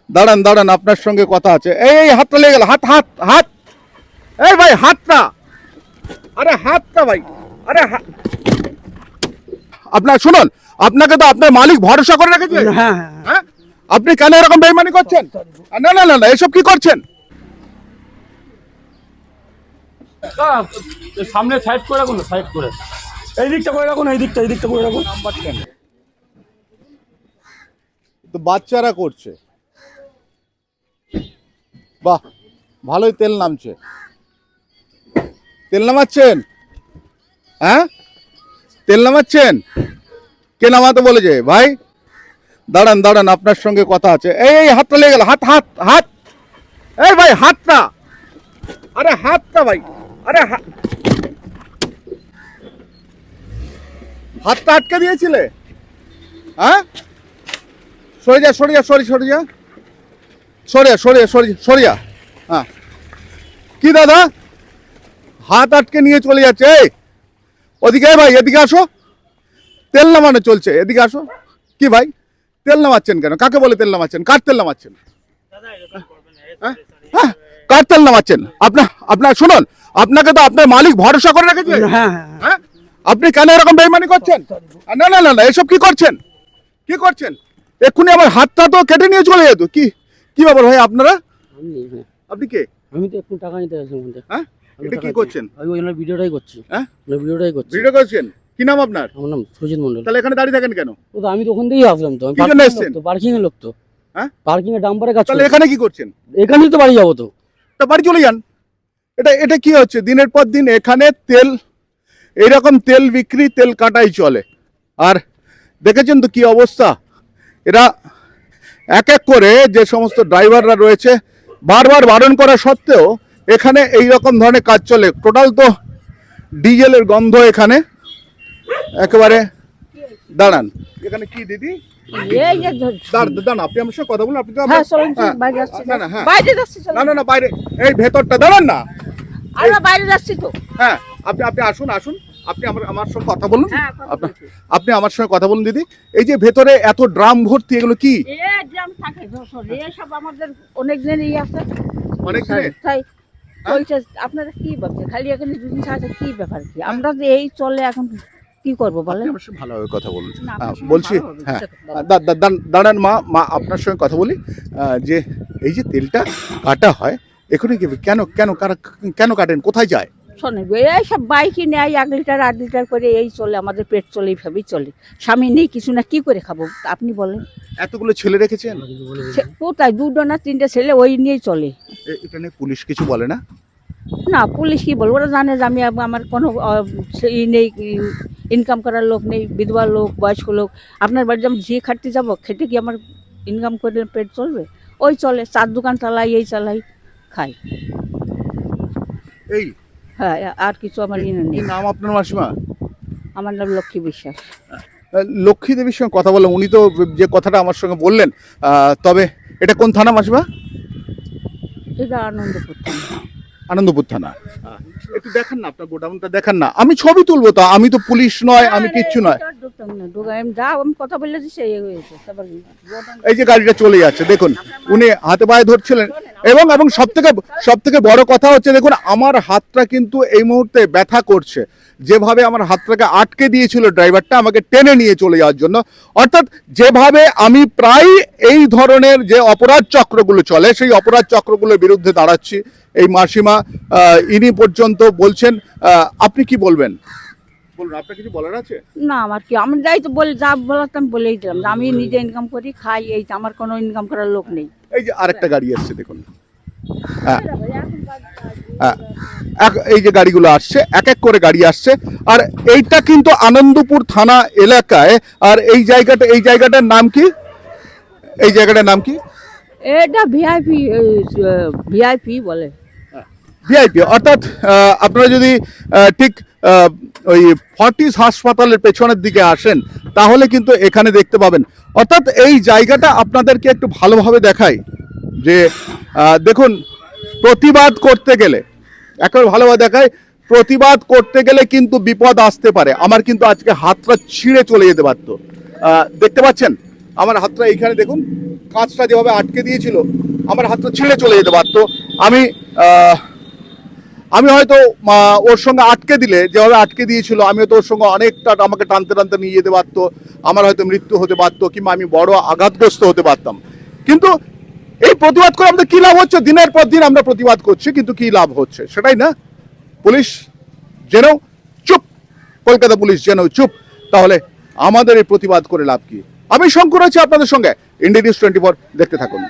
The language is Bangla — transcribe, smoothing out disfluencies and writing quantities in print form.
দাঁড়ান দাঁড়ান, আপনার সঙ্গে কথা আছে। এই হাতটা লেগে গেল, হাত হাত হাত। এই ভাই হাতটা, আরে হাতটা ভাই, আরে আপনার শুনুন, আপনাকে তো আপনার মালিক ভরসা করে রেখেছে। হ্যাঁ, আপনি কেন এরকম বেইমানি করছেন? না না না না, এসব কি করছেন? সামনে সাইড করে রাখুন, সাইড করে এই দিকটা করে রাখুন, এই দিকটা করে রাখুন। নাম্বার কেন তো বাচ্চারা করছে? বাহ, ভালোই তেল নামছে। তেল নামাচ্ছেন? হ্যাঁ, তেল নামাচ্ছেন? কে নামাতে বলেছে ভাই? দাঁড়ান দাঁড়ান, আপনার সঙ্গে কথা আছে। এই হাতটা লেগে গেল, হাত হাত হাত। এই ভাই হাতটা, আরে হাতটা ভাই, আরে হাতটা আটকে দিয়েছিলে? হ্যাঁ, সরে যা সরে যা, সরে যা, সরে যা। হ্যাঁ, কি দাদা, হাত আটকে নিয়ে চলে যাচ্ছে? এই ওদিকে ভাই, এদিকে আসো। তেল নামানো চলছে, এদিকে আসো। কি ভাই, তেল নামাচ্ছেন কেন? কাকে বলে তেল নামাচ্ছেন? কার তেল নামাচ্ছেন? হ্যাঁ, কার তেল নামাচ্ছেন? আপনার শুনুন, আপনাকে তো আপনার মালিক ভরসা করে রেখেছে। হ্যাঁ, আপনি কেন এরকম বেইমানি করছেন? না না না না, এসব কি করছেন? কি করছেন? এক্ষুনি আমার হাতটা তো কেটে নিয়ে চলে যেত। কি কি ব্যাপার ভাই আপনারা? আপনি কে? আমি তো একটু টাকা নিতে আসলাম। হ্যাঁ, এটা কি করছেন? আমি ওই ভিডিওটাই করছি। হ্যাঁ, ভিডিওটাই করছি। ভিডিও করছেন? কি নাম আপনার? আমার নাম সুজিত মন্ডল। তাহলে এখানে দাঁড়িয়ে থাকেন কেন? ও তো আমি তো ওখান থেকেই আসলাম, তো আমি কি জন্য এসেছেন? পার্কিং এর লোক তো। হ্যাঁ, পার্কিং এর ডাম্পারে কাজ তাহলে করি। এখানে কি করছেন? এখানেই তো বাড়ি যাবো তো। তা বাড়ি চলে যান। এটা কি হচ্ছে? দিনের পর দিন এখানে তেল, এইরকম তেল বিক্রি, তেল কাটাই চলে। আর দেখেছেন তো কি অবস্থা। এরা এক এক করে যে সমস্ত ড্রাইভাররা রয়েছে, বারবার বারণ করা সত্ত্বেও এখানে এই রকম ধরনের কাজ চলে। টোটাল তো ডিজেলের গন্ধ এখানে একেবারে। দাঁড়ান, এখানে কি দিদি? দাঁড়ান, আপনি আমার সঙ্গে কথা বলুন। আপনি তো না না, হ্যাঁ না না না, বাইরে, এই ভেতরটা দাঁড়ান না। বাইরে যাচ্ছি তো। হ্যাঁ, আপনি আসুন আসুন, আপনি আমার সঙ্গে কথা বলুন। আপনি আমার সঙ্গে কথা বলুন দিদি। এই যে ভেতরে এত ড্রাম ভর্তি, এগুলো কি? সব আমাদের অনেক দিনই আছে, অনেক দিনের? তাই আপনারা কি ভাবছেন? খালি এখানে দুদিন ছাড়া কি ব্যাপার কি? আমরা যে এই চলে এখন কি করবো বলেন? আমার সঙ্গে ভালোভাবে কথা বলুন। না, আপনার সঙ্গে বলছি, ভালোভাবে হ্যাঁ, কথা দাঁড়ান মা আপনার সঙ্গে কথা বলি। যে এই যে তেলটা কাটা হয়, এখানে কি কেন কেন কেন কাটেন? কোথায় যায়? শোনেন, এইসব বাইকে নেয় 1 লিটার 8 লিটার করে, এই চলে আমাদের পেট চলে, এইভাবেই চলে। স্বামী নেই কিছু না, কি করে খাবো আপনি বলেন? এতগুলো ছেলে রেখেছেন? কোথায় 2টো না 3টে ছেলে, ওই নিয়েই চলে। এটা নিয়ে পুলিশ কিছু বলে না? না, পুলিশ কি বলবো? ওরা জানে যে আমি আমার কোনো ই নেই, ইনকাম করার লোক নেই, বিধবা লোক, বয়স্ক লোক। আপনার বাড়িতে আমি যে খাটতে যাবো, খেটে কি আমার ইনকাম করে পেট চলবে? ওই চলে, 4 দোকান চালাই, এই চালাই, খাই। এই হ্যাঁ, আর কিছু আমার কি নেই। নাম আপনার মাসিমা? আমার নাম লক্ষ্মী বিশ্বাস। লক্ষ্মী দেবীর সঙ্গে কথা বললাম, উনি তো যে কথাটা আমার সঙ্গে বললেন। তবে এটা কোন থানা মাসিমা? এটা আনন্দপুর থানা। আনন্দপুর থানা। একটু দেখান না, আপনার গোডাউনটা দেখান না, আমি ছবি তুলবো। তো আমি তো পুলিশ নয়, আমি কিচ্ছু নয়। আমি কথা বললে যে সেই হয়েছে। এই যে গাড়িটা চলে যাচ্ছে, দেখুন উনি হাতে পায়ে ধরছিলেন। এবং সব থেকে বড় কথা হচ্ছে, দেখুন আমার হাতটা কিন্তু এই মুহূর্তে ব্যথা করছে। যেভাবে আমার হাতটাকে আটকে দিয়েছিল ড্রাইভারটা আমাকে টেনে নিয়ে চলে যাওয়ার জন্য, অর্থাৎ যেভাবে আমি প্রায় এই ধরনের যে অপরাধ চক্রগুলো চলে, সেই অপরাধ চক্রগুলোর বিরুদ্ধে দাঁড়াচ্ছি। এই মাসিমা ইনি পর্যন্ত বলছেন। আপনি কি বলবেন? বলুন, আপনার কিছু বলার আছে? না, আমার কি, আমি যাই তো বলে, যা বলার আমি বলেই দিলাম যে আমি নিজে ইনকাম করি, খাই, এই আমার কোনো ইনকাম করার লোক নেই। এই যে আরেকটা গাড়ি আসছে, দেখুন। হ্যাঁ, এই যে গাড়িগুলো আসছে, এক এক করে গাড়ি আসছে। আর এইটা কিন্তু আনন্দপুর থানা এলাকায়। আর এই জায়গাটার নাম কি? এই জায়গাটার নাম কি? এটা ভিআইপি বলে। ভিআইপি, অর্থাৎ আপনারা যদি ঠিক ওই ফর্টিস হাসপাতালের পেছনের দিকে আসেন, তাহলে কিন্তু এখানে দেখতে পাবেন। অর্থাৎ এই জায়গাটা আপনাদেরকে একটু ভালোভাবে দেখাই যে দেখুন, প্রতিবাদ করতে গেলে, একেবারে ভালোভাবে দেখায়, প্রতিবাদ করতে গেলে কিন্তু বিপদ আসতে পারে। আমার কিন্তু আজকে হাতটা ছিঁড়ে চলে যেতে পারতো। দেখতে পাচ্ছেন, আমার হাতটা এইখানে দেখুন, কাঁচটা যেভাবে আটকে দিয়েছিল, আমার হাতটা ছিঁড়ে চলে যেতে পারতো। আমি হয়তো ওর সঙ্গে আটকে দিলে, যেভাবে আটকে দিয়েছিল, আমি হয়তো ওর সঙ্গে অনেকটা আমাকে টানতে টানতে নিয়ে যেতে পারতো, আমার হয়তো মৃত্যু হতে পারতো, কিংবা আমি বড় আঘাতগ্রস্ত হতে পারতাম। কিন্তু এই প্রতিবাদ করে আমাদের কি লাভ হচ্ছে? দিনের পর দিন আমরা প্রতিবাদ করছি, কিন্তু কি লাভ হচ্ছে সেটাই না। পুলিশ যেন চুপ, কলকাতা পুলিশ যেন চুপ, তাহলে আমাদের এই প্রতিবাদ করে লাভ কি? আমি শঙ্কর আছি আপনাদের সঙ্গে, ইন্ডিয়া নিউজ 24, দেখতে থাকুন।